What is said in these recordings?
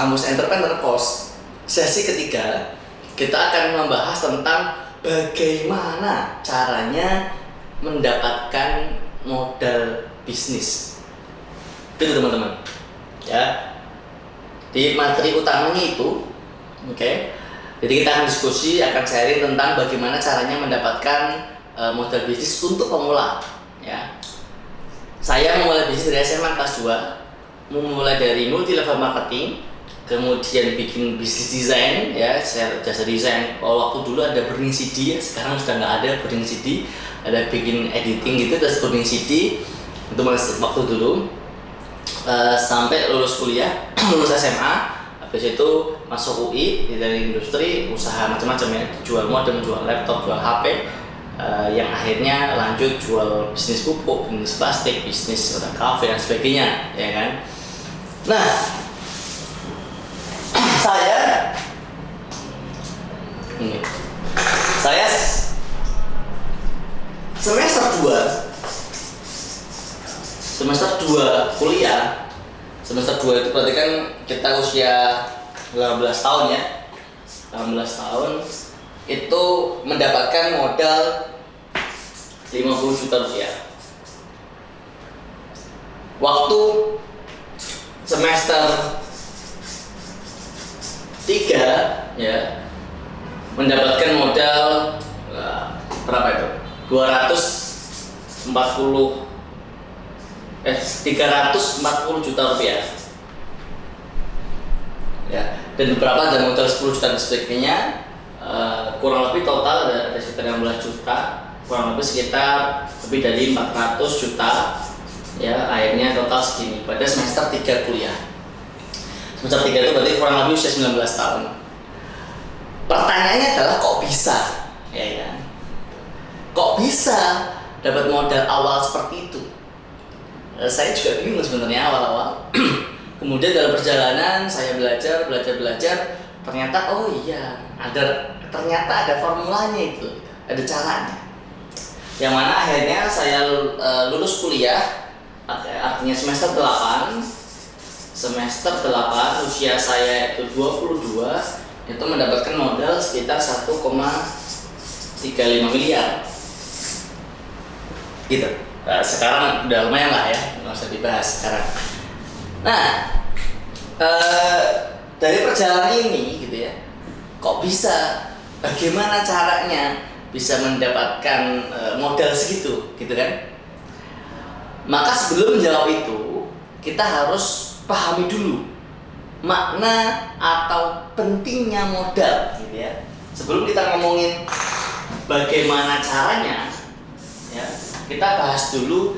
Kamus Entrepreneur Course sesi ketiga, kita akan membahas tentang bagaimana caranya mendapatkan modal bisnis. Itu teman-teman. Ya. Di materi utamanya itu, oke. Jadi kita akan diskusi, akan sharing tentang bagaimana caranya mendapatkan modal bisnis untuk pemula. Ya. Saya memulai bisnis dari SMA kelas 2, memulai dari multi level marketing, kemudian bikin bisnis desain, ya, jasa desain. Waktu dulu ada burning CD, ya, sekarang sudah nggak ada burning CD, ada bikin editing gitu, terus burning CD itu masih waktu dulu. Sampai lulus kuliah, lulus SMA, habis itu masuk UI dari industri, usaha macam-macam, ya, jual modem, jual laptop, jual HP, yang akhirnya lanjut jual bisnis pupuk, bisnis plastik, bisnis kafe dan sebagainya, ya kan. Nah, saya semester 2 kuliah. Semester 2 itu berarti kan kita usia 18 tahun, ya. 18 tahun itu mendapatkan modal 50 juta rupiah. Waktu semester 3, ya, mendapatkan modal berapa itu? 340 juta rupiah. Ya, dan beberapa ada modal 10 juta dan sebagainya. Kurang lebih total ada sekitar 16 juta, kurang lebih sekitar lebih dari 400 juta, ya, akhirnya total segini pada semester 3 kuliah. Semester 3 itu berarti kurang lebih usia 19 tahun. Pertanyaannya adalah kok bisa, ya kan? Kok bisa dapat modal awal seperti itu? Saya juga bingung sebenarnya awal-awal. Kemudian dalam perjalanan saya belajar, ternyata oh iya, ternyata ada formulanya itu, ada caranya. Yang mana akhirnya saya lulus kuliah, artinya semester 8, usia saya itu 22, itu mendapatkan modal sekitar 1,35 miliar. Gitu. Sekarang udah lumayan lah, ya, nggak usah dibahas sekarang. Nah, dari perjalanan ini gitu, ya, kok bisa, bagaimana caranya bisa mendapatkan modal segitu, gitu kan? Maka sebelum menjawab itu, kita harus pahami dulu makna atau pentingnya modal, gitu, ya. Sebelum kita ngomongin bagaimana caranya, ya, kita bahas dulu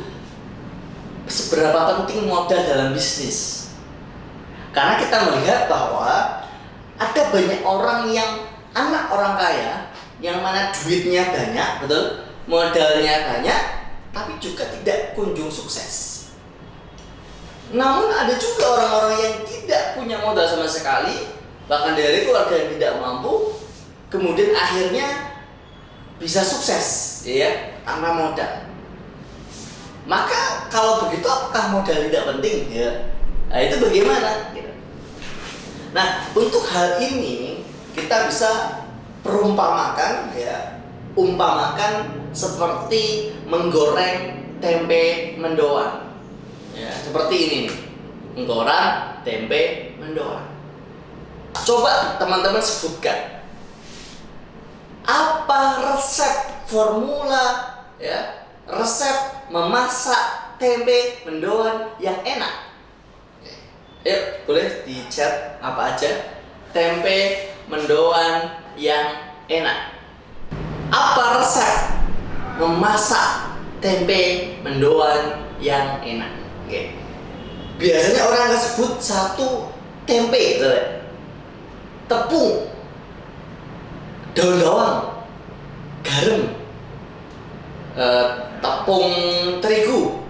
seberapa penting modal dalam bisnis. Karena kita melihat bahwa ada banyak orang yang anak orang kaya yang mana duitnya banyak, betul, modalnya banyak, tapi juga tidak kunjung sukses. Namun ada juga orang-orang yang tidak punya modal sama sekali, bahkan dari keluarga yang tidak mampu, kemudian akhirnya bisa sukses, ya, tanpa modal. Maka kalau begitu apakah modal tidak penting, ya? Nah, itu bagaimana? Nah, untuk hal ini kita bisa perumpamakan, ya, umpamakan seperti menggoreng tempe mendoan, ya, seperti ini nih, menggoreng tempe mendoan. Coba teman-teman sebutkan apa resep formula, ya, resep memasak tempe mendoan yang enak. Yuk, boleh di chat apa aja tempe mendoan yang enak. Apa resep memasak tempe mendoan yang enak? Oke. Biasanya orang akan sebut satu tempe, tepung, daun bawang, garam, tepung terigu,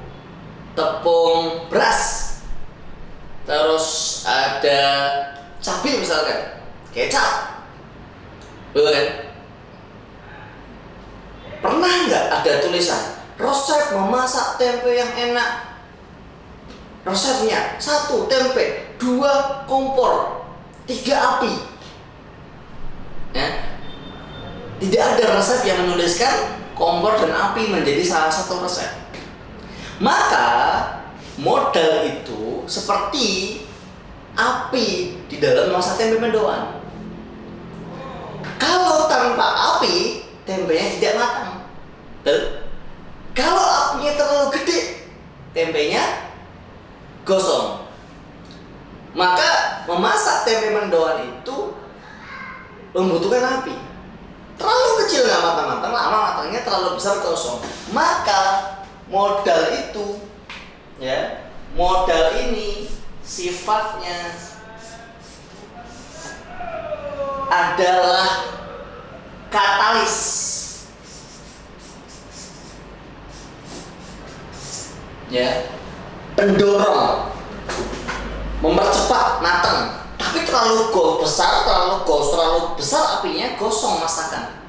tepung beras, terus ada cabai misalkan, kecap, betul kan? Pernah nggak ada tulisan resep memasak tempe yang enak? Resepnya 1 tempe, 2 kompor, 3 api. Ya. Tidak ada resep yang menuliskan kompor dan api menjadi salah satu resep. Maka modal itu seperti api di dalam memasak tempe mendoan. Kalau tanpa api, tempenya tidak matang. Kalau apinya terlalu gede, tempenya gosong. Maka memasak tempe mendoan itu membutuhkan api. Terlalu kecil nggak matang-matang, lama matangnya, terlalu besar gosong. Maka modal itu, ya, modal ini sifatnya adalah katalis. Ya, pendorong, mempercepat matang. Tapi terlalu besar apinya, gosong masakan.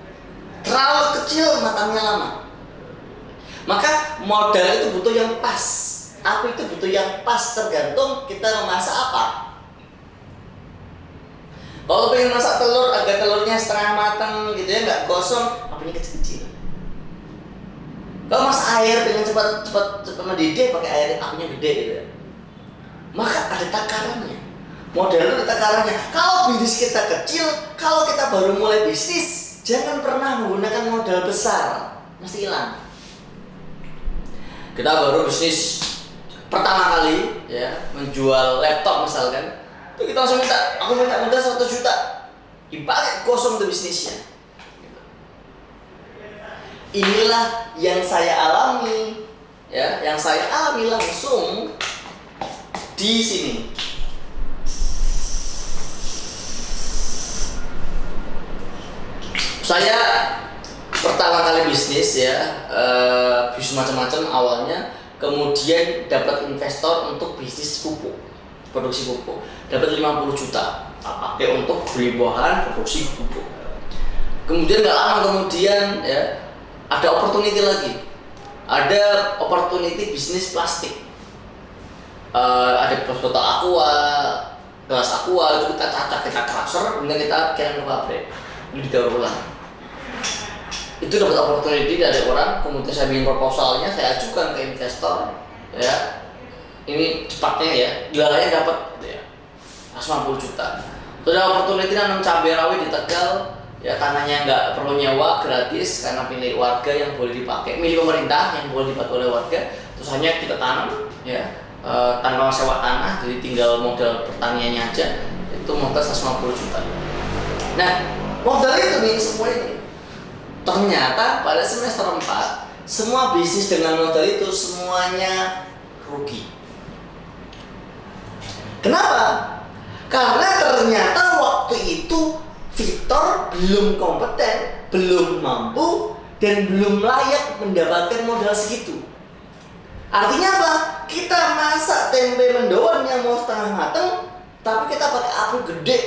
Terlalu kecil, matangnya lama. Maka modal itu butuh yang pas. Api itu butuh yang pas, tergantung kita memasak apa. Kalau pengen masak telur, agar telurnya setengah matang gitu ya, nggak gosong, apinya kecil-kecil. Kalau masak air dengan cepat mendidih, pakai air apinya gede gitu ya. Maka ada takarannya. Modal itu ada takarannya. Kalau bisnis kita kecil, kalau kita baru mulai bisnis, jangan pernah menggunakan modal besar, mesti hilang. Kita baru bisnis pertama kali, ya, menjual laptop misalkan, itu kita langsung aku minta modal 100 juta, dipakai kosong tuh bisnisnya. Inilah yang saya alami, ya, yang saya alami langsung di sini. Saya pertama kali bisnis, ya, bisnis macam-macam awalnya, kemudian dapat investor untuk bisnis pupuk, produksi pupuk, dapat 50 juta, pakai untuk beli bahan produksi pupuk. Kemudian nggak lama kemudian, ya, ada opportunity lagi, ada opportunity bisnis plastik, ada botol aqua, gelas aqua, itu kita cacak, kita crusher, kemudian kita kirim ke pabrik, ini didaur ulang. Itu dapat opportunity dari orang, kemudian saya bikin proposalnya, saya ajukan ke investor, ya, ini cepatnya ya, jualannya dapat gitu ya, 50 juta. Sudah opportunity nanam cabai rawit di Tegal, ya, tanahnya nggak perlu nyewa, gratis karena milik warga yang boleh dipakai, milik pemerintah yang boleh dipakai oleh warga. Terus hanya kita tanam, ya, tanpa sewa tanah, jadi tinggal modal pertaniannya aja. Itu modal 150 juta. Nah, modal itu nih semua ini. Ternyata pada semester 4 semua bisnis dengan modal itu semuanya rugi. Kenapa? Karena ternyata waktu itu Victor belum kompeten, belum mampu, dan belum layak mendapatkan modal segitu. Artinya apa? Kita masak tempe mendoan yang mau setengah mateng, tapi kita pakai api gede.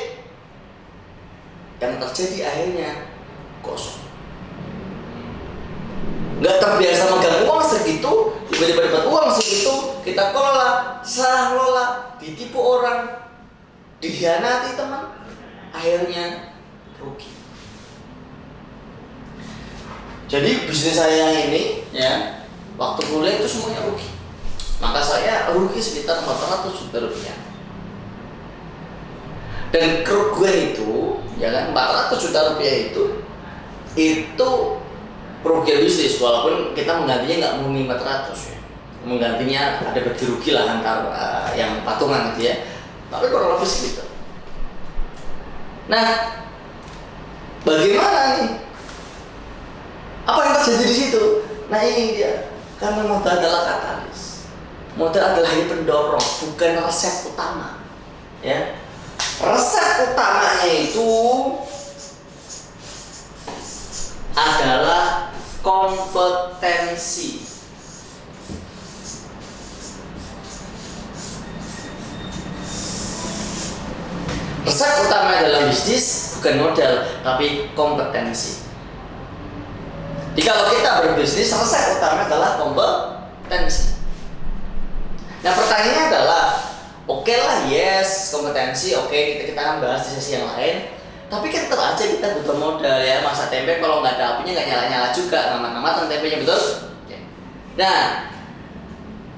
Yang terjadi akhirnya kosong. Nggak terbiasa megang uang segitu, tiba-tiba dapat uang segitu, kita kelola, salah kelola, ditipu orang, dikhianati teman, akhirnya rugi. Jadi bisnis saya ini, ya, waktu kuliah itu semuanya rugi. Maka saya rugi sekitar 400 juta rupiah. Dan kerugian itu, ya kan, 400 juta rupiah itu kerugian bisnis, walaupun kita menggantinya nggak murni 400 ya. Menggantinya ada bagi rugi lah antar yang patungan gitu ya. Tapi kurang lebih segitu. Nah, bagaimana nih? Apa yang terjadi di situ? Nah, ini dia. Karena modal adalah katalis. Modal adalah yang pendorong, bukan resep utama. Ya. Resep utamanya itu adalah kompetensi. Resep utama dalam bisnis bukan modal, tapi kompetensi. Jadi kalau kita berbisnis, resep utama adalah kompetensi. Nah, pertanyaannya adalah Oke lah, yes, kompetensi oke, kita akan bahas di sesi yang lain. Tapi kan tetap aja kita butuh modal ya. Masak tempe kalau nggak ada apinya nggak nyala-nyala juga, ngamat-ngamat tempenya, betul? Oke. Nah,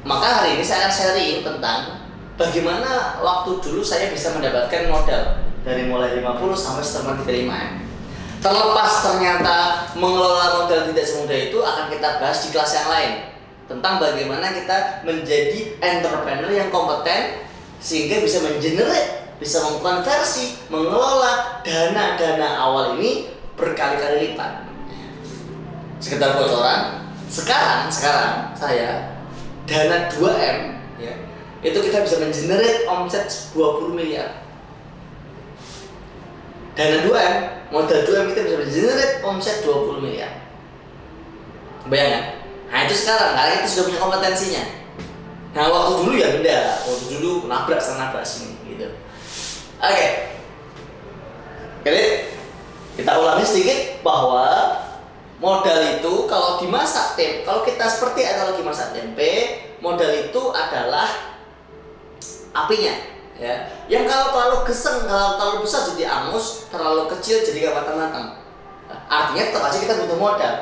maka hari ini saya akan sharing tentang bagaimana waktu dulu saya bisa mendapatkan modal dari mulai 50 sampai setengah 35M. Terlepas ternyata mengelola modal tidak semudah itu, akan kita bahas di kelas yang lain tentang bagaimana kita menjadi entrepreneur yang kompeten sehingga bisa mengenerate, bisa mengkonversi, mengelola dana-dana awal ini berkali-kali lipat. Sekedar bocoran, sekarang saya dana 2M ya, itu kita bisa mengenerate omset 20 miliar. Dana 2M, modal 2M kita bisa mengenerate omset 20 miliar. Bayangkan? Nah itu sekarang, karena kita sudah punya kompetensinya. Nah waktu dulu ya beda, waktu dulu nabrak sini gitu. Oke. Jadi kita ulangi sedikit bahwa modal itu kalau dimasak tempe, kalau kita seperti analogi masak tempe, modal itu adalah apinya. Ya, yang kalau terlalu geseng, kalau terlalu besar jadi angus, terlalu kecil jadi gak matang-matang. Artinya tetap aja kita butuh modal.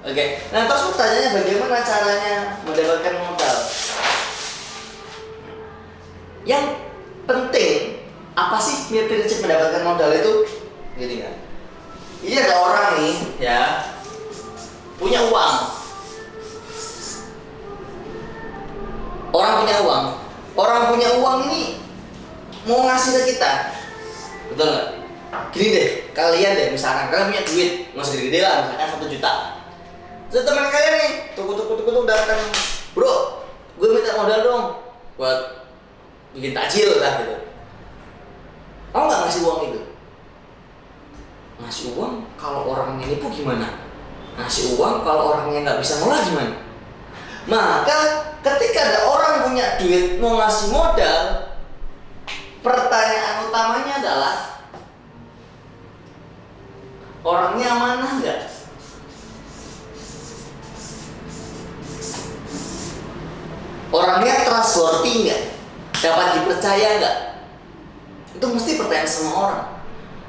Oke. Nah terus pertanyaannya bagaimana caranya mendapatkan modal? Yang penting apa sih prinsip mendapatkan modal itu? Gini kan. Ini ada orang nih ya punya uang. Orang punya uang ini mau ngasih ke kita, betul nggak? Gini deh, kalian deh, misalkan kalian punya duit, nggak usah gede lah, misalkan 1 juta. Terus teman kalian nih, tuku datang, bro, gue minta modal dong, buat bikin takjil lah gitu. Mau nggak ngasih uang itu? Ngasih uang kalau orangnya nipu gimana? Ngasih uang kalau orangnya nggak bisa ngolah gimana? Maka ketika ada orang punya duit mau ngasih modal, pertanyaan utamanya adalah orangnya amanah nggak? Orangnya trustworthy nggak? Dapat dipercaya nggak? Itu mesti pertanyaan semua orang.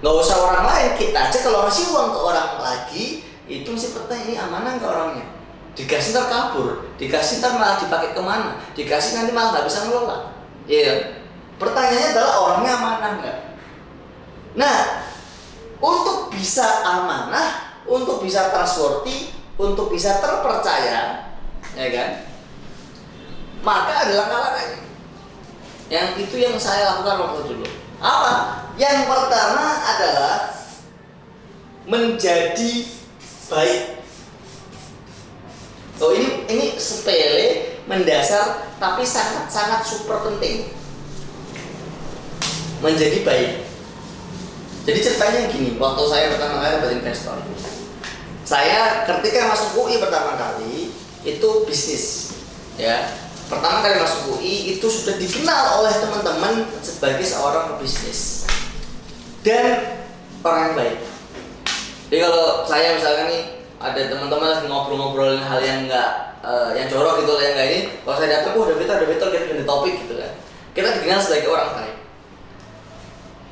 Nggak usah orang lain, kita aja kalau ngasih uang ke orang lagi itu mesti pertanyaan, ini amanah nggak orangnya? Dikasih ntar kabur, dikasih ntar malah dipakai kemana? Dikasih nanti malah nggak bisa ngelola. Iya. Pertanyaannya adalah orangnya amanah nggak? Nah, untuk bisa amanah, untuk bisa trustworthy, untuk bisa terpercaya, ya kan? Maka ada langkah-langkahnya. Yang itu yang saya lakukan waktu dulu. Apa? Yang pertama adalah menjadi baik. Oh ini sepele, mendasar, tapi sangat super penting. Menjadi baik. Jadi ceritanya gini, waktu saya pertama kali dapat investor, saya ketika masuk UI pertama kali itu bisnis, ya. Pertama kali masuk UI itu sudah dikenal oleh teman-teman sebagai seorang pebisnis dan orang yang baik. Jadi kalau saya misalkan nih ada teman-teman lagi ngobrol-ngobrolin hal yang enggak yang jorok gitu, yang enggak ini, kalau saya datang, udah betul kita ganti topik gitu kan. Kita dikenal sebagai orang baik.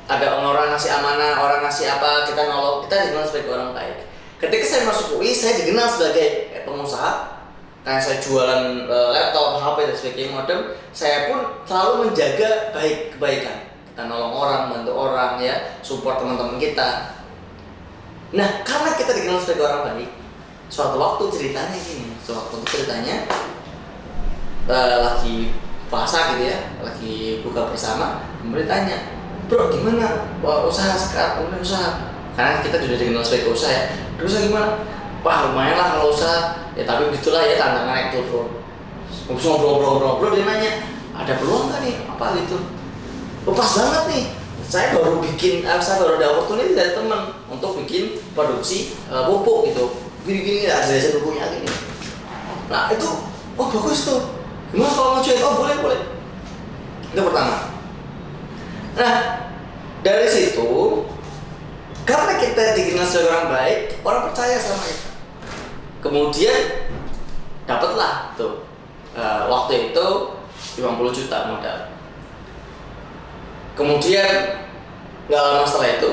Ada orang ngasih amanah, orang ngasih apa, kita nolong, kita dikenal sebagai orang baik. Ketika saya masuk UI, saya dikenal sebagai pengusaha. Karena saya jualan laptop, HP dan sebagainya modem, saya pun selalu menjaga kebaikan. Kita nolong orang, bantu orang ya, support teman-teman kita. Nah, karena kita dikenal sebagai orang baik, suatu waktu ceritanya lagi puasa gitu ya, lagi buka bersama, kemudian tanya, bro gimana? Wah, usaha sekarang, usaha. Karena kita sudah dikenal sebagai usaha ya. Usaha gimana? Wah lumayan lah kalau usaha. Ya tapi begitulah ya tantangan itu bro. Ngobrol dia nanya, ada peluang nggak nih? Apa gitu? Oh, pas banget nih. Saya baru ada opportunity dari teman untuk bikin produksi pupuk gitu. Gini ada jasa pupuknya gini. Nah itu, oh bagus tuh. Gimana kalau mau join? Oh boleh. Itu pertama. Nah, dari situ karena kita dikenal sebagai orang baik, orang percaya sama kita. Kemudian dapatlah tuh waktu itu 50 juta modal. Kemudian nggak lama setelah itu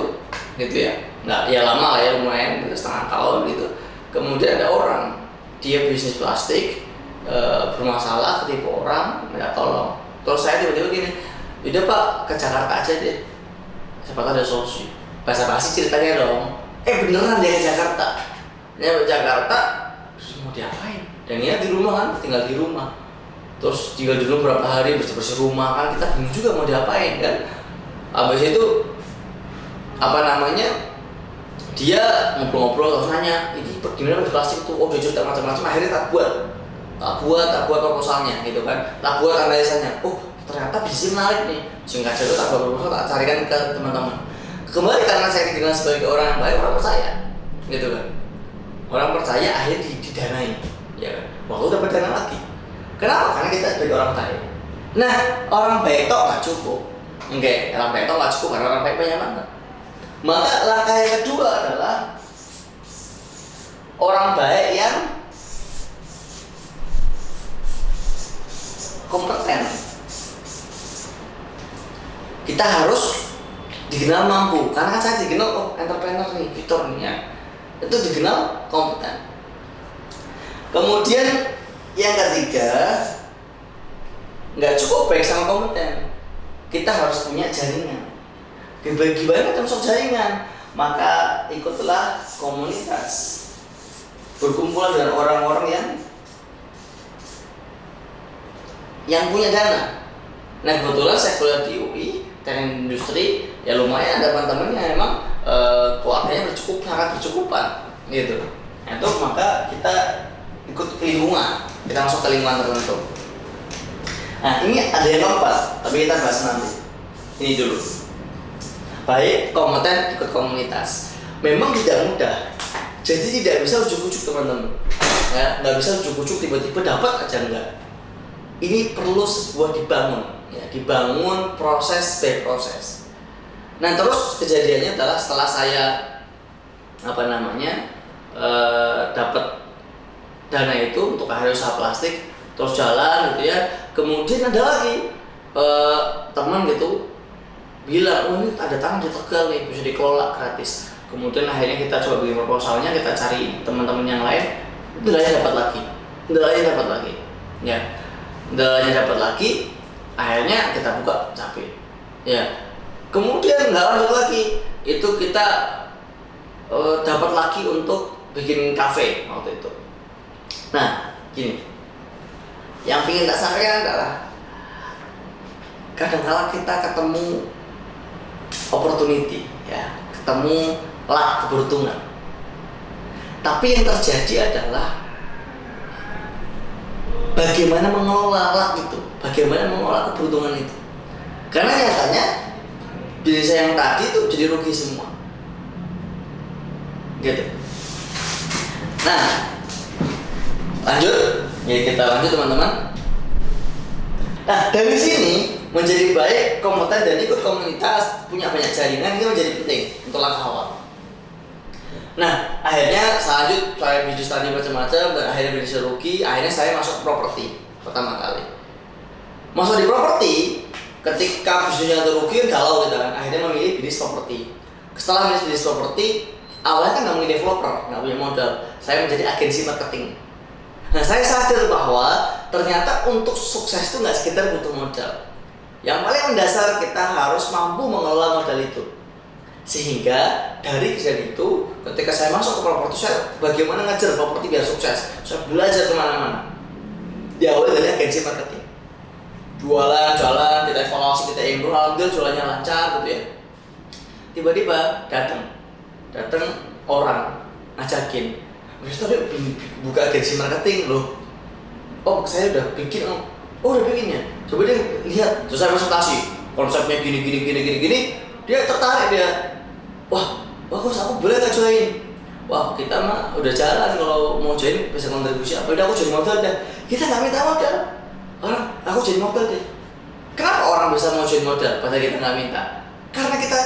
gitu ya, nggak ya lama lah ya, lumayan gitu, setengah tahun gitu. Kemudian ada orang, dia bisnis plastik, bermasalah, ketipu orang, minta tolong. Terus saya tiba-tiba gini, udah Pak, ke Jakarta aja deh, siapa tahu ada solusi. Basa-basi ceritanya dong, beneran dia ke Jakarta. Dia ke Jakarta, terus mau diapain? Dan dia di rumah kan, tinggal di rumah. Terus tinggal dulu berapa hari, bersih-bersih rumah, kan kita bingung juga mau diapain kan. Habis itu apa namanya, dia ngobrol-ngobrol terus nanya, ini gimana plastik itu? Oh, dia cerita macam-macam. Akhirnya tak buat proposalnya gitu kan, tak buat analisanya. Oh, ternyata bisnis menarik nih. Singkat cerita tak buat proposal, tak carikan ke teman-teman. Kembali karena saya dikenal sebagai orang yang baik, orang percaya gitu kan. Orang percaya, akhirnya didanai ya kan. Waktu dapat dana lagi. Kenapa? Karena kita sebagai orang baik. Nah, orang baik tok nggak cukup. Enggak, orang baik tok nggak cukup karena orang baik banyak banget. Maka langkah yang kedua adalah orang baik yang kompeten. Kita harus dikenal mampu, karena kan saya dikenal entrepreneur nih, Victor nih ya. Itu dikenal kompeten. Kemudian yang ketiga, nggak cukup baik sama kompeten, kita harus punya jaringan. Gimana termasuk jaringan? Maka ikutlah komunitas, berkumpul dengan orang-orang yang punya dana. Nah, kebetulan saya kuliah di UI, teknik industri, ya lumayan ada teman-teman yang emang keluarganya sangat bercukupan gitu. Itu maka kita ikut lingkungan, kita masuk ke lingkungan tertentu. Nah, ini ada yang keempat, tapi kita bahas nanti. Ini dulu. Baik, kompeten, ikut komunitas. Memang tidak mudah, jadi tidak bisa ujuk-ujuk teman-teman. Ya, nggak bisa ujuk-ujuk tiba-tiba dapat aja, enggak. Ini perlu sebuah dibangun, ya, dibangun proses by proses. Nah, terus kejadiannya adalah setelah saya dapat dana itu untuk akhirnya usaha plastik, terus jalan gitu ya. Kemudian ada lagi teman gitu bilang, oh ini ada tanah di Tegal nih, bisa dikelola gratis. Kemudian akhirnya kita coba bikin proposalnya, kita cari teman-teman yang lain, dananya dapat lagi, ya. Dananya dapat lagi, akhirnya kita buka capek, ya. Kemudian nggak lanjut lagi, itu kita dapat lagi untuk bikin kafe waktu itu. Nah, gini, yang ingin tak sampaikan adalah kadang-kala kita ketemu opportunity, ya, ketemu luck, keberuntungan. Tapi yang terjadi adalah bagaimana mengelola luck itu, bagaimana mengelola keberuntungan itu. Karena nyatanya bisnis yang tadi itu jadi rugi semua, gitu. Nah, lanjut, ya kita lanjut teman-teman. Nah, dari sini menjadi baik, kompeten dan ikut komunitas, punya banyak jaringan, ini menjadi penting untuk langkah awal. Nah, akhirnya saya bisnis tadi macam-macam dan akhirnya bisnis rugi. Akhirnya saya masuk properti pertama kali. Masuk di properti, ketika bisnisnya rugi, galau gitu kan. Akhirnya memilih bisnis properti. Setelah bisnis properti, awalnya kan nggak mungkin developer, nggak punya modal. Saya menjadi agensi marketing. Nah, saya sadar bahwa ternyata untuk sukses itu nggak sekedar butuh modal. Yang paling mendasar kita harus mampu mengelola modal itu. Sehingga dari kejadian itu, ketika saya masuk ke properti, saya bagaimana ngajar properti biar sukses. Saya belajar kemana-mana. Diawali dari agensi marketing. Jualan, kita evaluasi, kita improve, alhamdulillah jualannya lancar gitu ya. Tiba-tiba datang orang ngajakin, tapi buka agensi marketing loh. Oh, saya udah bikin, udah bikinnya. Coba dia lihat, terus saya presentasi konsepnya gini. Dia tertarik dia. Wah, bagus, aku boleh nggak join? Wah, kita mah udah jalan, kalau mau join bisa kontribusi apa? Udah aku jadi modal dah. Kita nggak minta modal. Aku jadi modal deh. Kenapa orang bisa mau join modal padahal kita nggak minta? Karena kita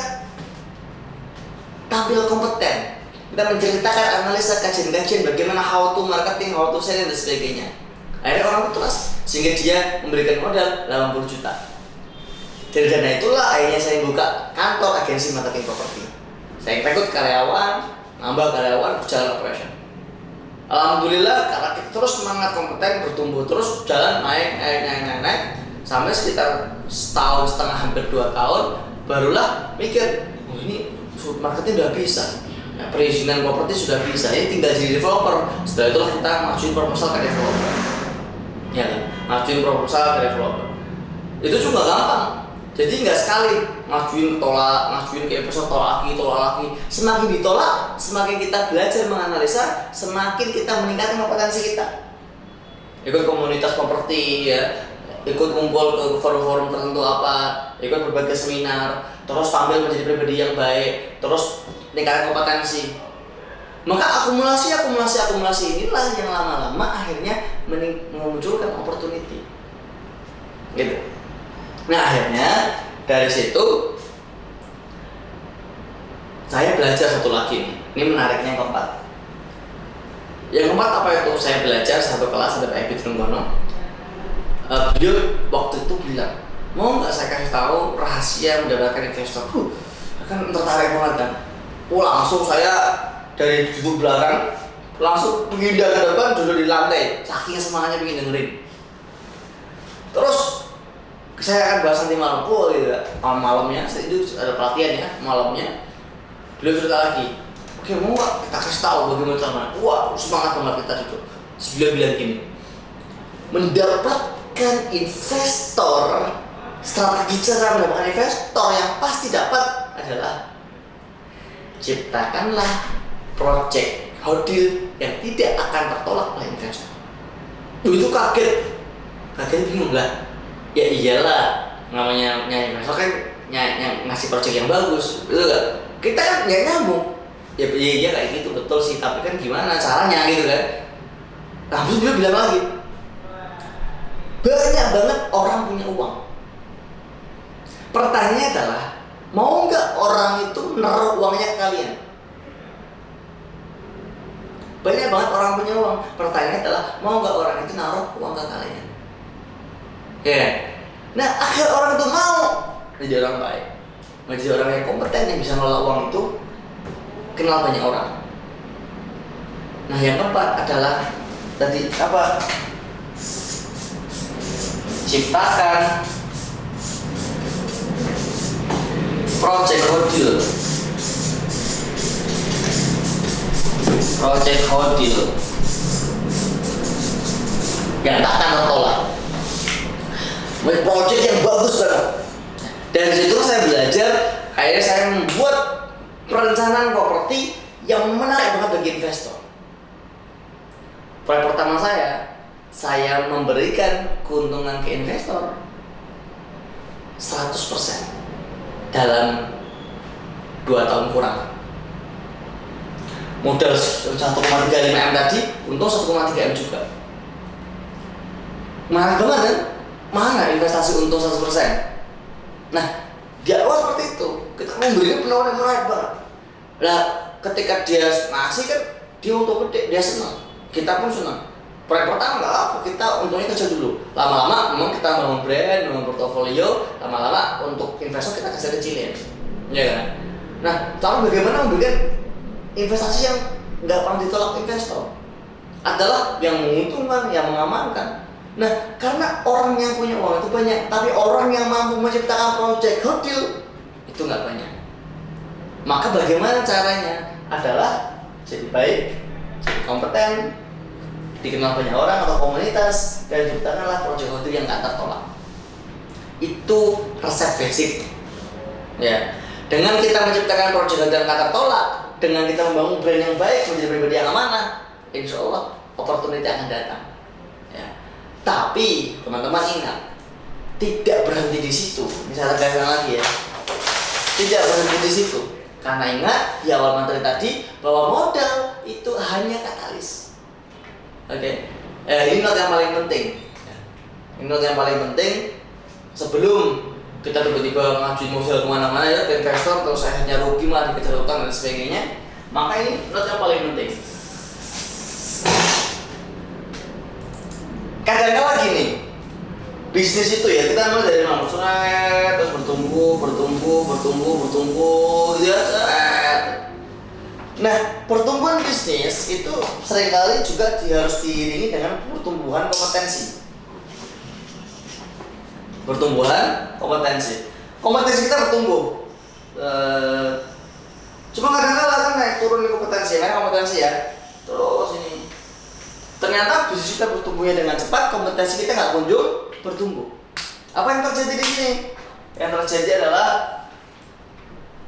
tampil kompeten. Kita menceritakan analisa kajian-kajian bagaimana how to marketing, how to selling dan sebagainya. Akhirnya orang itu trust, sehingga dia memberikan modal 80 juta. Dari dana itulah akhirnya saya buka kantor agensi marketing properti. Saya rekrut karyawan, nambah karyawan, berjalan operation. Alhamdulillah karena kita terus semangat, kompeten, bertumbuh terus, jalan naik sampai sekitar setahun setengah, hampir 2 tahun, barulah mikir, oh ini marketing udah bisa, ya, perizinan properti sudah bisa, ini tinggal jadi developer. Setelah itulah kita majuin proposal ke developer, ya kan? Majuin proposal ke developer. Itu juga gampang. Jadi nggak sekali majuin ke investor tolak lagi. Semakin ditolak, semakin kita belajar menganalisa, semakin kita meningkatkan kompetensi kita. Ikut komunitas properti ya, ikut kumpul ke forum-forum tertentu ikut berbagai seminar, terus tampil menjadi pribadi yang baik, terus meningkatkan kompetensi. Maka akumulasi inilah yang lama-lama akhirnya memunculkan opportunity. Gitu. Nah akhirnya dari situ saya belajar satu lagi nih. Ini menariknya yang keempat. Yang keempat apa itu? Saya belajar satu kelas ada Pak Ebi Trunggono. Beliau waktu itu bilang, mau nggak saya kasih tahu rahasia mendapatkan investor? Kan tertarik banget kan. Langsung saya dari duduk belakang langsung pindah ke depan, duduk di lantai. Saking semangatnya pengen dengerin. Terus saya akan bahas nanti malam, gitu. Malamnya, itu ada pelatihan ya, malamnya beliau cerita lagi, oke mau gak kita kasih tahu bagaimana caranya? Wah semangat banget kita itu. Terus beliau bilang gini, mendapatkan investor, strategi cara mendapatkan investor yang pasti dapat adalah ciptakanlah project hodil yang tidak akan tertolak oleh investor. Itu kaget bingung lah. Ya iyalah, namanya investor kan ngasih project yang bagus, betul gak? Kita kan nggak nyambung. Ya iya kayak gitu, betul sih, tapi kan gimana caranya gitu kan? Nah, terus dia bilang lagi, banyak banget orang punya uang. Pertanyaannya adalah, mau nggak orang itu naruh uangnya ke kalian? Banyak banget orang punya uang. Pertanyaannya adalah, mau nggak orang itu naruh uang ke kalian? Ya, nah akhir orang itu mau menjadi orang baik, menjadi orang yang kompeten yang bisa ngelola uang itu, kenal banyak orang. Nah yang keempat adalah tadi apa? Ciptakan project hodil. Yang takkan tertolak. Project yang bagus banget. Dan situ saya belajar, akhirnya saya membuat perencanaan properti yang menarik banget bagi investor. Proyek pertama saya memberikan keuntungan ke investor 100% dalam 2 tahun kurang. Modal 1,35 M tadi, untung 1,3 M juga. Mahal banget kan? Mana investasi untung 100%? Nah, di awal seperti itu, kita memberikan penawaran yang menarik banget. Nah, ketika dia ngasih kan, dia untung gede, dia senang. Kita pun senang. Proyek pertama nggak apa, kita untungnya kecil dulu. Lama-lama memang kita bangun brand, bangun portofolio, lama-lama untuk investor kita kecilin, ya kan? Nah, tapi bagaimana memberikan investasi yang nggak pernah ditolak investor? Adalah yang menguntungkan, yang mengamankan. Nah, karena orang yang punya uang itu banyak, tapi orang yang mampu menciptakan project hodil itu nggak banyak. Maka bagaimana caranya? Adalah jadi baik, jadi kompeten, dikenal banyak orang atau komunitas, dan ciptakanlah project hodil yang nggak tertolak. Itu resep basic. Ya, dengan kita menciptakan project hodil yang nggak tertolak, dengan kita membangun brand yang baik, menjadi pribadi yang amanah, insya Allah opportunity akan datang. Tapi teman-teman ingat, tidak berhenti di situ. Misalnya kalian lagi ya, tidak berhenti di situ. Karena ingat di awal materi tadi bahwa modal itu hanya katalis. Oke, ini note yang paling penting. Ini note yang paling penting sebelum kita tiba-tiba ngajuin modal kemana-mana ya ke investor terus akhirnya rugi malah dikejar utang dan sebagainya. Maka ini note yang paling penting. Kadang-kadang gini, bisnis itu ya kita mulai dari nol terus bertumbuh gitu ya. Nah, pertumbuhan bisnis itu seringkali juga harus diiringi dengan pertumbuhan kompetensi. Kompetensi kita bertumbuh. Cuma kadang-kadang kan naik turun kompetensi ya. Terus ini ternyata bisnis kita bertumbuhnya dengan cepat, kompetensi kita nggak kunjung bertumbuh. Apa yang terjadi di sini? Yang terjadi adalah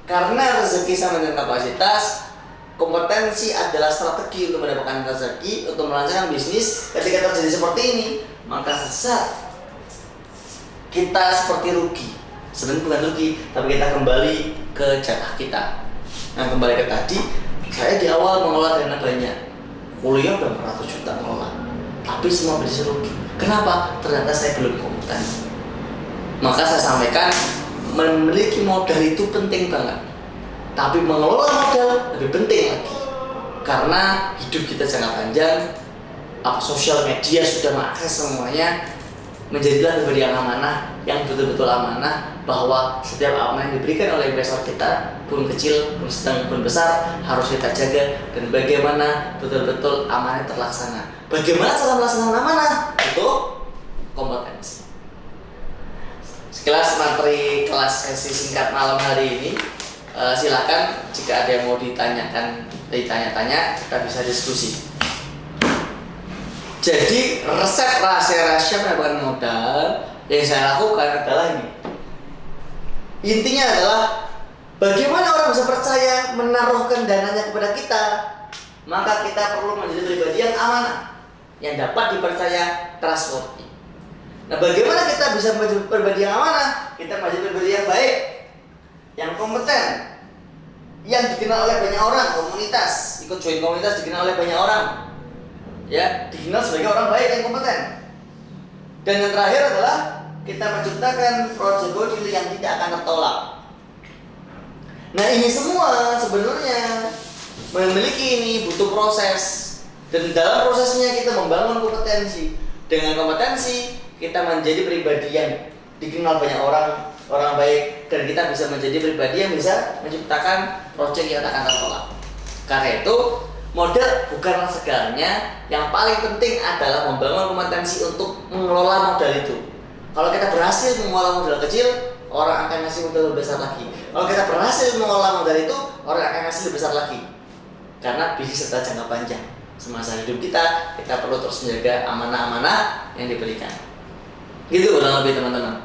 karena rezeki sama dengan kapasitas, kompetensi adalah strategi untuk mendapatkan rezeki, untuk melancarkan bisnis. Ketika terjadi seperti ini, maka saat kita seperti rugi. Sebenarnya bukan rugi, tapi kita kembali ke jatah kita. Nah, kembali ke tadi, saya di awal mengelola dana banyak, kuliah udah beratus juta mengelola, tapi semua bisnis rugi. Kenapa? Ternyata saya belum kompeten. Maka saya sampaikan, memiliki modal itu penting banget, tapi mengelola modal lebih penting lagi. Karena hidup kita jangka panjang, sosial media sudah mengakses semuanya. Menjadilah pribadi yang amanah, yang betul-betul amanah, bahwa setiap amanah yang diberikan oleh investor kita, pun kecil, pun sedang, pun besar, harus kita jaga. Dan bagaimana betul-betul amanah terlaksana. Bagaimana cara melaksanakan amanah? Itu kompetensi. Sekilas materi kelas sesi singkat malam hari ini. Silakan jika ada yang mau ditanya-tanya, kita bisa diskusi. Jadi resep rahasia mendapatkan modal yang saya lakukan adalah ini. Intinya adalah bagaimana orang bisa percaya menaruhkan dananya kepada kita. Maka kita perlu menjadi pribadi yang amanah, yang dapat dipercaya, trustworthy. Nah, bagaimana kita bisa menjadi pribadi yang amanah? Kita menjadi pribadi yang baik, yang kompeten, yang dikenal oleh banyak orang, komunitas, ikut join komunitas dikenal oleh banyak orang. Ya, dikenal sebagai orang baik yang kompeten. Dan yang terakhir adalah kita menciptakan prosedur yang tidak akan tertolak. Nah, ini semua sebenarnya memiliki ini butuh proses, dan dalam prosesnya kita membangun kompetensi. Dengan kompetensi kita menjadi pribadi yang dikenal banyak orang baik, dan kita bisa menjadi pribadi yang bisa menciptakan proyek yang tak akan tertolak. Karena itu modal bukanlah segalanya, yang paling penting adalah membangun kompetensi untuk mengelola modal itu. Kalau kita berhasil mengelola modal kecil, orang akan ngasih modal lebih besar lagi. Kalau kita berhasil mengelola modal itu, orang akan ngasih lebih besar lagi. Karena bisnis adalah jangka panjang. Semasa hidup kita perlu terus menjaga amanah-amanah yang diberikan. Gitu kurang lebih teman-teman.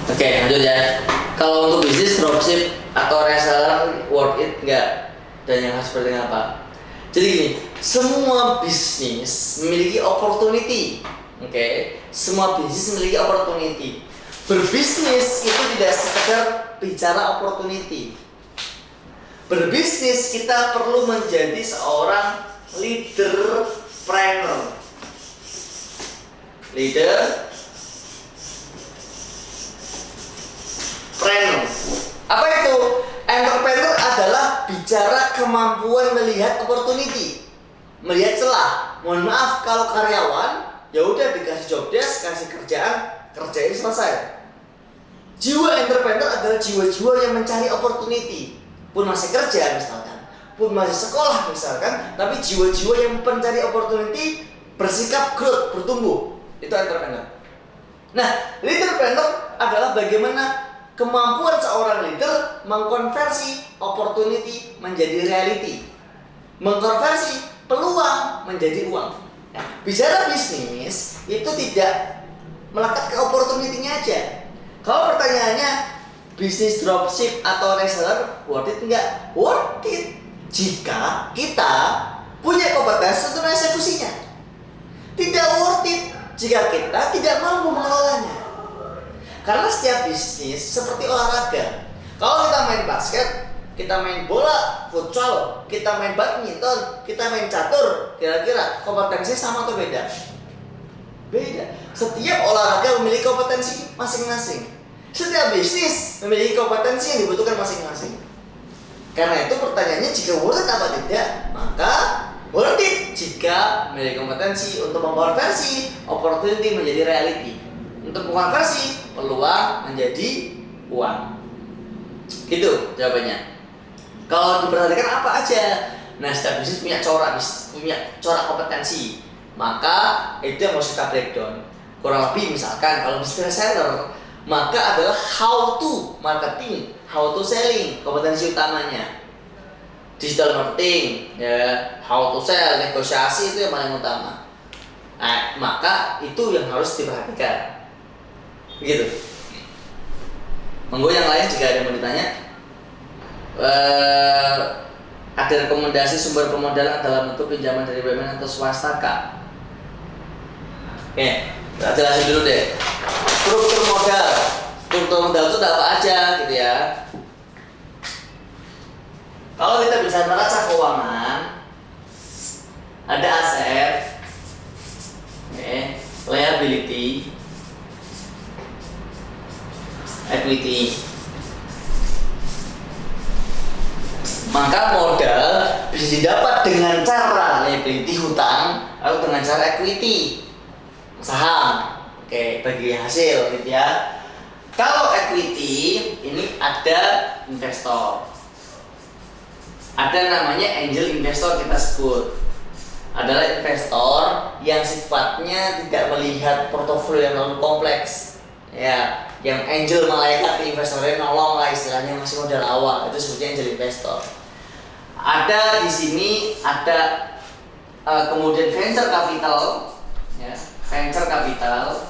Oke, lanjut ya. Kalau untuk bisnis dropship atau reseller, worth it enggak? Dan yang harus seperti apa? Jadi gini, semua bisnis memiliki opportunity. Oke, semua bisnis memiliki opportunity. Berbisnis itu tidak sekedar bicara opportunity. Berbisnis kita perlu menjadi seorang leaderpreneur. Leaderpreneur. Apa itu? Entrepreneur adalah bicara kemampuan melihat opportunity, melihat celah. Mohon maaf kalau karyawan, ya udah dikasih job desk, kasih kerjain selesai. Jiwa entrepreneur adalah jiwa-jiwa yang mencari opportunity. Pun masih kerja misalkan, pun masih sekolah misalkan, tapi jiwa-jiwa yang mencari opportunity, bersikap growth, bertumbuh. Itu entrepreneur. Nah, leaderpreneur adalah bagaimana kemampuan seorang leader mengkonversi opportunity menjadi reality, mengkonversi peluang menjadi uang. Nah, bicara bisnis itu tidak melekat ke opportunity-nya aja. Kalau pertanyaannya bisnis dropship atau reseller worth it enggak? Worth it jika kita punya kompetensi untuk eksekusinya. Tidak worth it jika kita tidak mampu mengelolanya. Karena setiap bisnis seperti olahraga. Kalau kita main basket, kita main bola, futsal, kita main badminton, kita main catur, kira-kira kompetensi sama atau beda? Beda. Setiap olahraga memiliki kompetensi masing-masing. Setiap bisnis memiliki kompetensi yang dibutuhkan masing-masing. Karena itu pertanyaannya, jika worth it apa tidak, maka worth it jika memiliki kompetensi untuk mengkonversi opportunity menjadi reality. Untuk mengkonversi peluang menjadi uang. Gitu jawabannya. Kalau diperhatikan apa aja. Nah, setiap bisnis punya corak kompetensi. Maka itu yang harus kita breakdown. Kurang lebih misalkan kalau bisnis reseller, maka adalah how to marketing, how to selling, kompetensi utamanya. Digital marketing, ya, how to sell, negosiasi itu yang paling utama. Nah, maka itu yang harus diperhatikan. Begitu. Monggo yang lain jika ada yang mau ditanya. Ada rekomendasi sumber pemodalan dalam bentuk pinjaman dari BUMN atau swasta, Kak? Oke, kita jelasin dulu deh. Struktur modal itu apa aja gitu ya. Kalau kita bisa neraca keuangan, ada aset, liability, equity. Maka modal bisa didapat dengan cara liability hutang atau dengan cara equity saham. Oke, bagi hasil gitu ya. Kalau equity ini ada investor. Ada namanya angel investor kita sebut. Adalah investor yang sifatnya tidak melihat portofolio yang terlalu kompleks. Ya, yang angel malaikat investornya nolong lah istilahnya, masih modal awal, itu sebutnya angel investor. Ada di sini ada kemudian venture capital, ya, venture capital,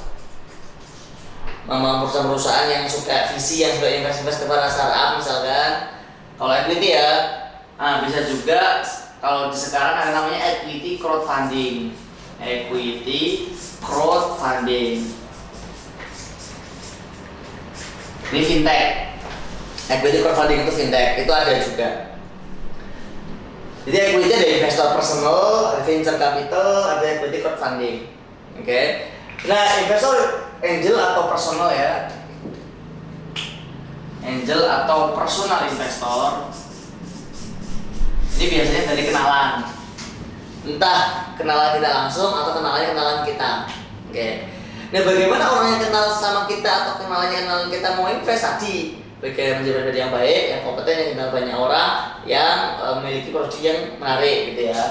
perusahaan-perusahaan yang suka visi, yang suka invest kepada startup misalkan. Kalau equity ya, bisa juga kalau di sekarang ada namanya equity crowdfunding, ini fintech. Equity crowdfunding itu fintech, itu ada juga. Jadi equity ada investor personal, ada venture capital, ada equity crowdfunding. Oke. Nah, investor angel atau personal ya. Angel atau personal investor. Ini biasanya dari kenalan. Entah kenalan kita langsung atau kenalan kita. Oke. Nah, bagaimana orang yang kenal sama kita atau kenalan kita mau invest tadi? Bagaimana menjadi pribadi yang baik, yang kompeten, yang kenal banyak orang, yang memiliki produk yang menarik gitu ya.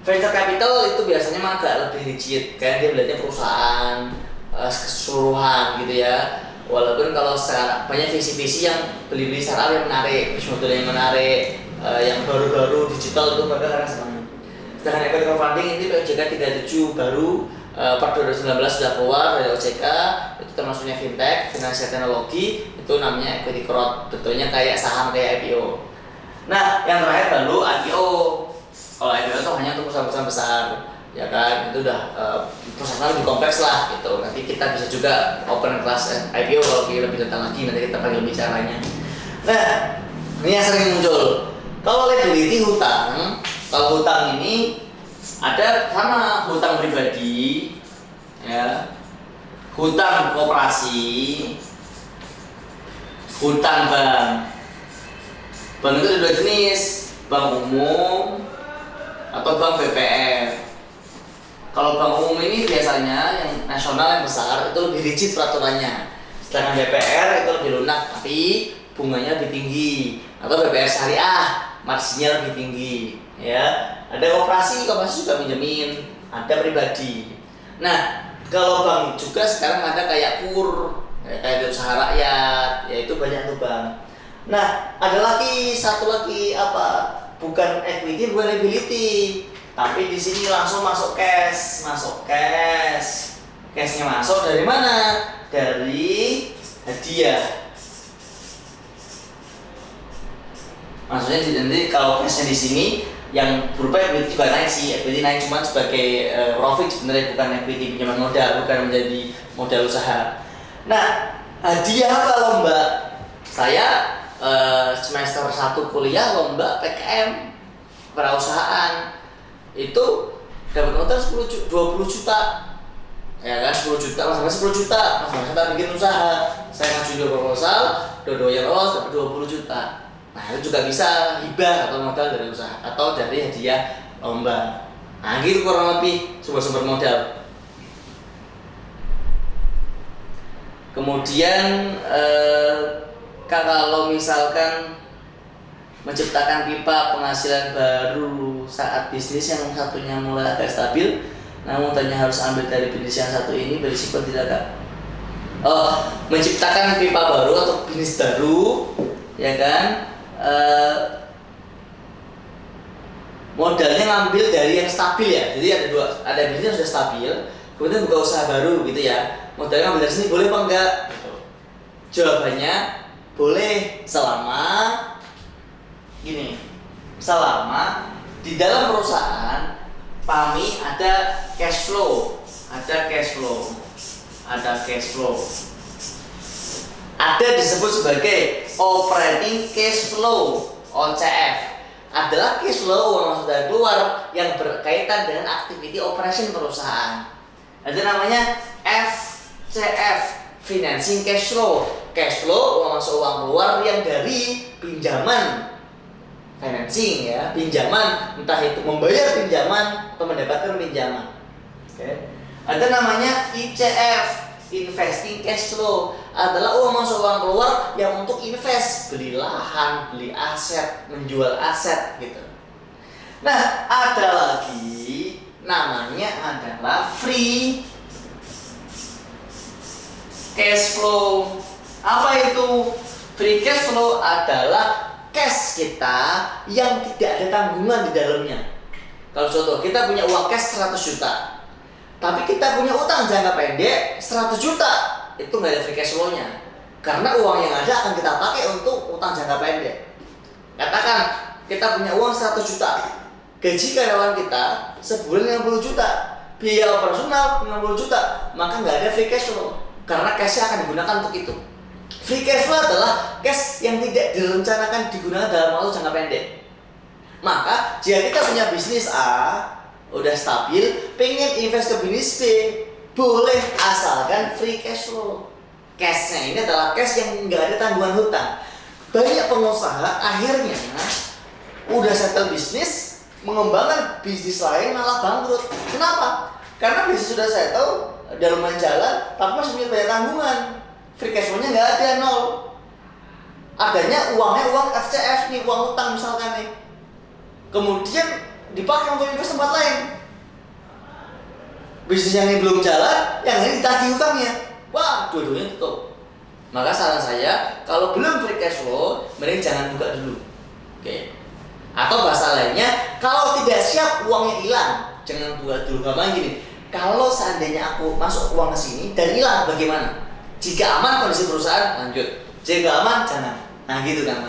Venture capital itu biasanya agak lebih rigid, kayak dia melihatnya perusahaan keseluruhan gitu ya. Walaupun kalau secara banyak visi-visi yang beli startup yang menarik, bisnis model yang menarik, yang baru-baru digital itu mereka kadang senang. Sedangkan equity crowdfunding ini OJK 37 baru per 2019 sudah keluar dari OJK, itu termasuknya fintech, finansial teknologi, itu namanya equity crowd, bentuknya kayak saham, kayak IPO. Nah, yang terakhir baru IPO. Kalau IPO itu hanya untuk perusahaan-perusahaan besar, ya kan, itu udah perusahaan lebih kompleks lah gitu. Nanti kita bisa juga open kelas IPO kalau lebih detail lagi, nanti kita panggil bicaranya. Nah, ini yang sering muncul. Kalau liability hutang, kalau hutang ini ada sama hutang pribadi, ya, hutang koperasi, hutang bank. Bank itu ada dua jenis, bank umum atau bank BPR. Kalau bank umum ini biasanya yang nasional yang besar itu lebih rigid peraturannya. Sedangkan BPR itu lebih lunak tapi bunganya lebih tinggi. Atau BPR syariah, marginnya lebih tinggi. Ya, ada koperasi juga pinjemin, ada pribadi. Nah, kalau bank juga sekarang ada kayak KUR, kayak usaha rakyat, yaitu banyak tuh bank. Nah, ada lagi satu lagi apa? Bukan equity, bukan liability, tapi di sini langsung masuk cash. Cashnya masuk dari mana? Dari hadiah. Maksudnya nanti kalau cashnya di sini yang berupa equity juga naik sih, equity naik cuma sebagai profit sebenarnya, bukan equity pinjaman modal, bukan menjadi modal usaha. Nah, hadiah apa lomba? Saya semester 1 kuliah lomba PKM perusahaan itu dapat modal 20 juta, ya kan, 10 juta, masing-masing 10 juta, masing-masing kita bikin usaha. Saya ngajuin 2 proposal, dua-duanya lolos dapat 20 juta. Nah, itu juga bisa hibah atau modal dari usaha atau dari hadiah lomba. Nah, gitu kurang lebih sumber-sumber modal. Kemudian kalau misalkan menciptakan pipa penghasilan baru saat bisnis yang satunya mulai agak stabil, namun hanya harus ambil dari bisnis yang satu ini, berisiko tidak Kak? Menciptakan pipa baru atau bisnis baru, ya kan? Modalnya ngambil dari yang stabil ya. Jadi ada dua, ada bisnis yang sudah stabil, kemudian buka usaha baru gitu ya. Modalnya ngambil dari sini boleh apa enggak? Jawabannya boleh selama di dalam perusahaan PAMI ada cash flow. Ada disebut sebagai operating cash flow, OCF. Adalah cash flow uang masuk dan keluar yang berkaitan dengan activity operation perusahaan. Ada namanya FCF, financing cash flow. Cash flow uang masuk uang keluar yang dari pinjaman, financing ya, pinjaman, entah itu membayar pinjaman atau mendapatkan pinjaman. Oke. Ada namanya ICF, investing cash flow, adalah uang masuk uang keluar yang untuk invest, beli lahan, beli aset, menjual aset gitu. Nah, ada lagi namanya adalah free cash flow. Apa itu? Free cash flow adalah cash kita yang tidak ada tanggungan di dalamnya. Kalau contoh, kita punya uang cash 100 juta, tapi kita punya utang jangka pendek 100 juta, itu nggak ada free cash flow-nya. Karena uang yang ada akan kita pakai untuk utang jangka pendek. Katakan kita punya uang 100 juta, gaji karyawan kita sebulan 50 juta, biaya operasional 50 juta, maka nggak ada free cash flow. Karena cash-nya akan digunakan untuk itu. Free cash flow adalah cash yang tidak direncanakan digunakan dalam waktu jangka pendek. Maka jika kita punya bisnis A udah stabil, pengen invest ke bisnis B, boleh asalkan free cash flow. Cashnya ini adalah cash yang nggak ada tanggungan hutang. Banyak pengusaha akhirnya udah settle bisnis, mengembangkan bisnis lain malah bangkrut. Kenapa? Karena bisnis sudah settle, udah lumayan jalan, tapi masih punya banyak tanggungan. Free cash flow-nya nggak ada, nol. Adanya uangnya uang FCF nih, uang utang misalkan nih. Kemudian dipakai untuk invest tempat lain. Bisnis yang ini belum jalan, yang ini ditagih utangnya. Wah, dua-duanya tutup. Maka saran saya, kalau belum free cash flow, mending jangan buka dulu. Oke. Atau bahasa lainnya, kalau tidak siap uangnya hilang, jangan buka dulu. Gampang gini, kalau seandainya aku masuk uang ke sini dan hilang, bagaimana? Jika aman kondisi perusahaan, lanjut. Jika aman, jangan. Nah gitu kan.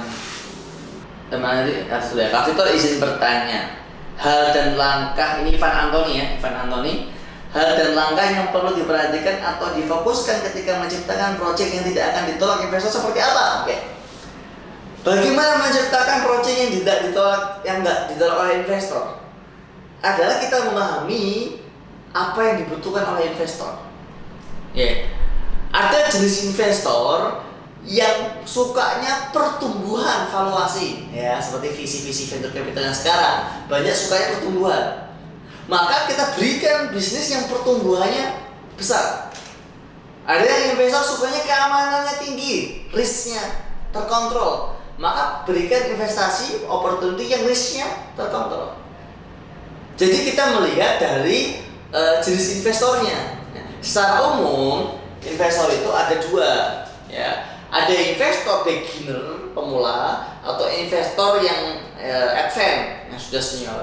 Teman tadi, Kak Victor izin bertanya. Hal dan langkah, ini Ivan Antoni. Hal dan langkah yang perlu diperhatikan atau difokuskan ketika menciptakan proyek yang tidak akan ditolak investor seperti apa? Oke. Bagaimana menciptakan proyek yang tidak ditolak, yang nggak ditolak oleh investor? Adalah kita memahami apa yang dibutuhkan oleh investor. Ya. Ada jenis investor yang sukanya pertumbuhan valuasi, ya seperti visi-visi venture capital yang sekarang banyak sukanya pertumbuhan. Maka kita berikan bisnis yang pertumbuhannya besar. Ada yang investor sukanya keamanannya tinggi, risknya terkontrol. Maka berikan investasi opportunity yang risknya terkontrol. Jadi kita melihat dari jenis investornya. Secara umum investor itu ada dua, ya. Ada investor beginner, pemula, atau investor yang advance, yang sudah senior.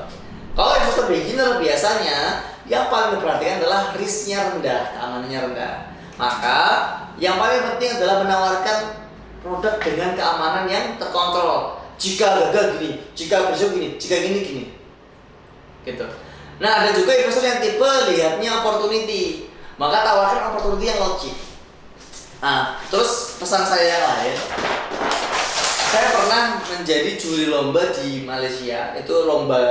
Kalau investor beginner biasanya yang paling diperhatikan adalah risknya rendah, keamanannya rendah. Maka yang paling penting adalah menawarkan produk dengan keamanan yang terkontrol. Jika gagal gini, jika besok gini, jika gini. Gitu. Nah, ada juga investor yang tipe lihatnya opportunity. Maka tawarkan opportunity yang logik. Nah, terus pesan saya yang lain, saya pernah menjadi juri lomba di Malaysia. Itu lomba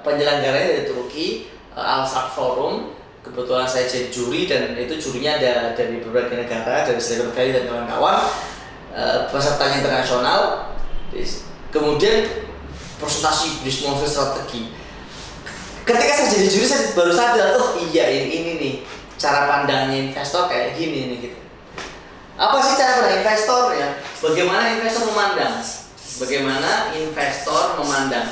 penyelenggaranya dari Turki, Al-Sharq Forum. Kebetulan saya jadi juri dan itu jurinya ada dari berbagai negara, dari Silicon Valley dan kawan-kawan, pesertanya internasional. Kemudian presentasi bisnis strategi. Ketika saya jadi juri, saya baru sadar, oh iya ini nih cara pandangnya investor kayak gini nih gitu. Apa sih cara pandang investor ya? Bagaimana investor memandang? Bagaimana investor memandang?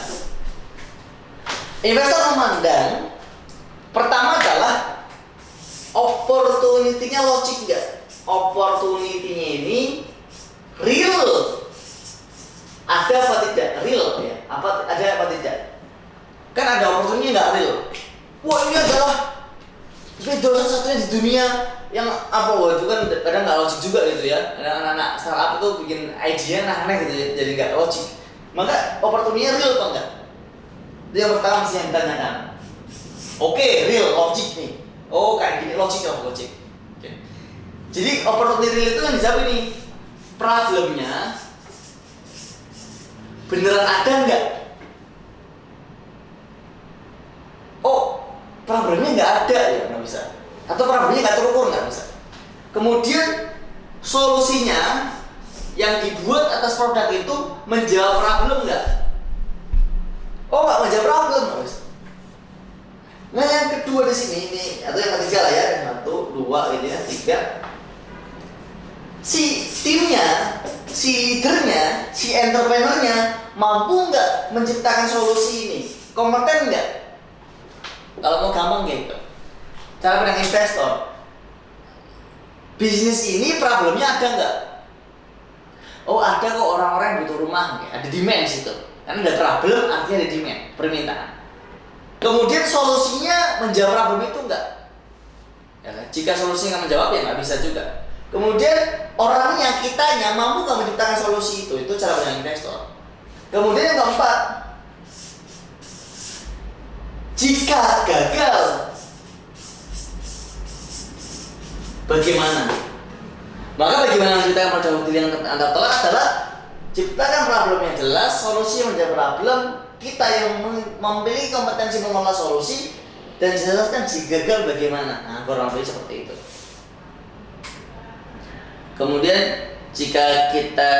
Investor memandang pertama adalah opportunity-nya logik nggak? Opportunity-nya ini real, ada apa tidak? Real ya? Ada apa tidak? Kan ada opportunity nggak real. Wah ini adalah satu-satunya di dunia yang apa? Wah itu kan kadang nggak logik juga gitu ya. Anak-anak startup itu bikin idea aneh gitu ya, jadi nggak logik. Maka opportunity-nya real apa enggak? Itu yang pertama mesti yang ditanyakan. Oke, real, logik nih. Oh kayak gini, logik ya, logik. Oke. Jadi opportunity real itu kan dijawab ini. Problemnya beneran ada nggak? Oh, problemnya nggak ada ya, nggak bisa. Atau problemnya nggak terukur, nggak bisa. Kemudian solusinya yang dibuat atas produk itu menjawab problem nggak? Oh nggak menjawab problem, nggak bisa. Nah yang kedua di sini ini atau yang ketiga lah ya, 1, 2 gitu ya, 3. Si timnya, si leadernya, si entrepreneurnya mampu nggak menciptakan solusi ini? Kompeten nggak? Kalau mau gampang gitu. Cara pandang investor. Bisnis ini problemnya ada nggak? Oh ada kok, orang-orang yang butuh rumah, ada demand situ. Karena ada problem artinya ada demand, permintaan. Kemudian solusinya menjawab problem itu enggak? Ya kan? Jika solusinya nggak menjawab ya nggak bisa juga. Kemudian orangnya, kitanya mampu nggak menciptakan solusi itu cara pandang investor. Kemudian yang keempat, jika gagal, bagaimana? Maka bagaimana menciptakan produk yang Anda tolak adalah ciptakan problem yang jelas, solusi yang menjawab problem. Kita yang memiliki kompetensi mengelola solusi dan jelaskan jika gagal bagaimana. Nah, kurang lebih seperti itu. Kemudian jika kita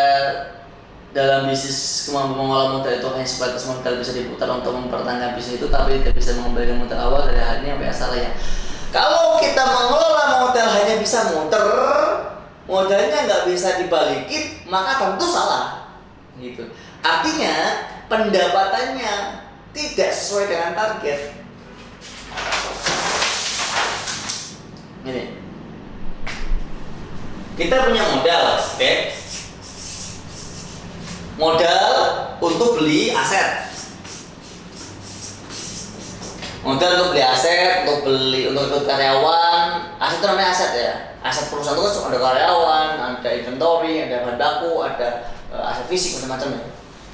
dalam bisnis kemampuan mengolah modal itu hanya sebatas modal bisa diputar untuk mempertahankan bisnis itu, tapi tidak bisa mengembalikan modal awal dari akhirnya apa yang salah ya. Kalau kita mengelola modal hanya bisa muter, modalnya nggak bisa dibalikin, maka tentu salah. Gitu. Artinya pendapatannya tidak sesuai dengan target. Ini. Kita punya modal, oke? Modal untuk beli aset. Modal untuk beli aset, untuk karyawan. Aset itu namanya aset ya. Aset perusahaan itu kan ada karyawan, ada inventory, ada bahan baku, ada aset fisik macam-macam ya.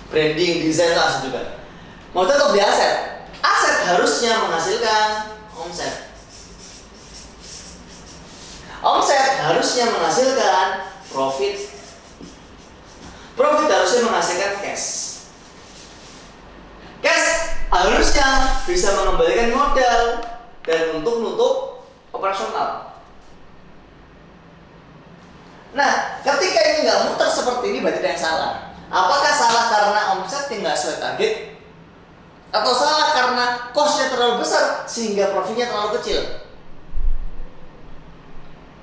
Branding, desain itu aset juga. Modal untuk beli aset. Aset harusnya menghasilkan omset. Omset harusnya menghasilkan profit. Profit harusnya menghasilkan cash. Cash harusnya bisa mengembalikan modal dan untuk nutup operasional. Nah, ketika ini nggak muter seperti ini berarti ada yang salah. Apakah salah karena omset nggak sesuai target? Atau salah karena cost-nya terlalu besar sehingga profitnya terlalu kecil?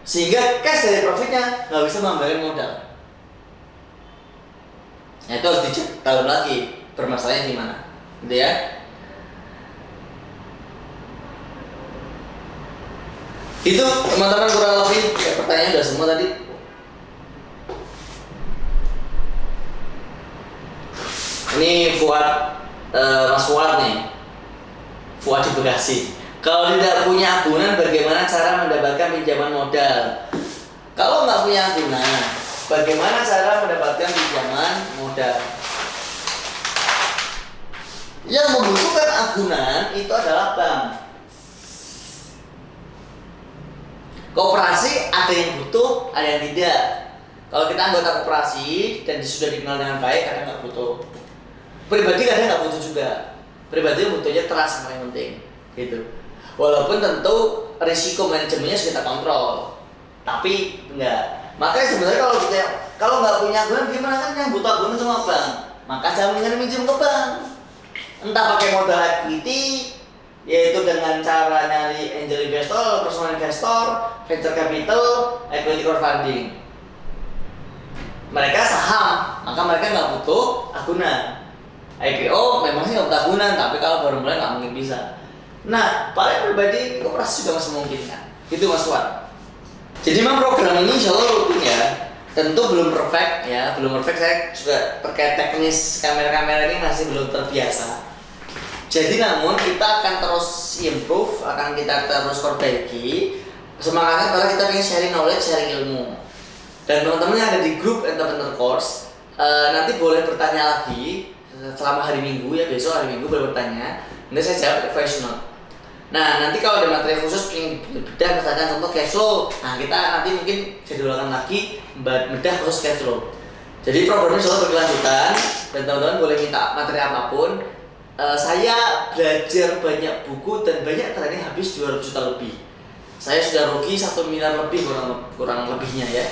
Sehingga cash dari profitnya nggak bisa mengembalikan modal. Nah, itu harus dicek dalam lagi bermasalahnya di mana, gitu ya. Itu teman-teman kurang lebih ya, pertanyaan udah semua tadi. Ini Fuad, Mas Fuad nih, Fuad di Bekasi. Kalau tidak punya agunan, bagaimana cara mendapatkan pinjaman modal? Kalau nggak punya agunan, bagaimana cara mendapatkan pinjaman modal? Yang membutuhkan agunan itu adalah bank. Koperasi ada yang butuh, ada yang tidak. Kalau kita anggota koperasi dan sudah dikenal dengan baik, kadang nggak butuh. Pribadi kadang nggak butuh juga. Pribadi butuhnya trust yang paling penting, gitu. Walaupun tentu risiko manajemennya harus kita kontrol, tapi enggak. Makanya sebenarnya kalau nggak punya agunan, gimana kan yang butuh agunan sama bank? Maka jangan minjem ke bank. Entah pakai modal equity, yaitu dengan cara nyari angel investor, personal investor, venture capital, equity crowdfunding. mereka saham, maka mereka nggak butuh agunan. IPO memang sih nggak butuh agunan, tapi kalau baru mulai nggak mungkin bisa. Nah, paling pribadi koperasi juga masih mungkin kan, itu Mas Wan. Jadi memang program ini insya Allah rutin ya. Tentu belum perfect ya, belum perfect. Saya juga terkait teknis kamera-kamera ini masih belum terbiasa. Jadi namun kita akan terus improve, akan kita terus perbaiki. Semangatnya adalah kita ingin sharing knowledge, sharing ilmu. Dan teman-teman yang ada di grup Entrepreneur Course nanti boleh bertanya lagi selama hari Minggu ya, besok hari Minggu boleh bertanya. Nanti saya jawab voice note. Nah, nanti kalau ada materi khusus ingin bedah misalkan contoh cash flow, nah kita nanti mungkin jadwalkan lagi bedah khusus cash flow. Jadi programnya selalu berkelanjutan dan teman-teman boleh minta materi apapun. Saya belajar banyak buku dan banyak terakhir habis 200 juta lebih. Saya sudah rugi 1 miliar lebih kurang lebihnya ya.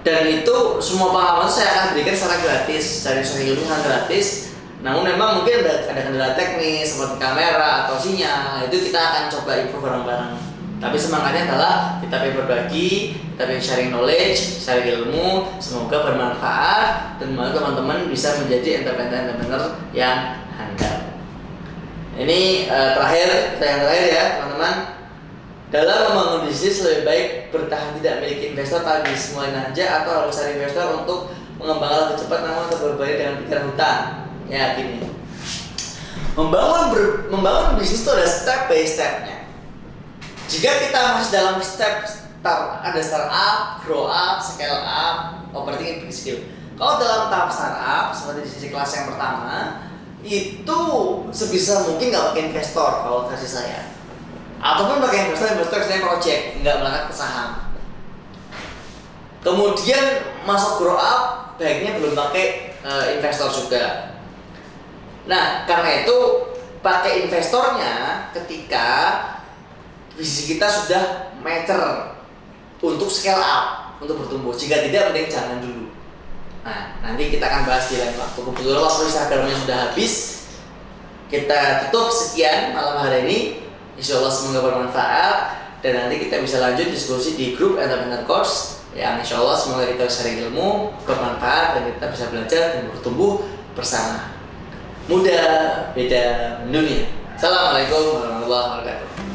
Dan itu semua pengalaman saya akan berikan secara gratis, cari ilmu secara gratis. Namun memang mungkin ada kendala teknis seperti kamera atau sinyal, itu kita akan coba improve bareng-bareng. Tapi semangatnya adalah kita pengen berbagi, kita pengen sharing knowledge, sharing ilmu, semoga bermanfaat dan semoga teman-teman bisa menjadi entrepreneur yang handal. Ini yang terakhir ya teman-teman. Dalam membangun bisnis lebih baik bertahan tidak memiliki investor tapi mulai aja atau harus cari investor untuk mengembangkan lebih cepat namun tetap berbalik dengan pikiran hutang. Ya gini, membangun bisnis itu ada step by stepnya. Jika kita masih dalam step ada startup, grow up, scale up, operating in big scale. Kalau dalam tahap startup seperti di sisi kelas yang pertama itu sebisa mungkin nggak pakai investor kalau versi saya, ataupun pakai investor saya project nggak berangkat ke saham. Kemudian masuk grow up baiknya belum pakai investor juga. Nah, karena itu pakai investornya ketika visi kita sudah mature untuk scale up, untuk bertumbuh. Jika tidak, mending jangan dulu. Nah, nanti kita akan bahas di lain waktu. Kebetulan waktu Instagramnya sudah habis. Kita tutup sekian malam hari ini. Insya Allah semoga bermanfaat. Dan nanti kita bisa lanjut diskusi di grup Entrepreneur Course. Yang insya Allah semoga kita sharing ilmu, bermanfaat, dan kita bisa belajar dan bertumbuh bersama. Muda beda dunia. Assalamualaikum warahmatullahi wabarakatuh.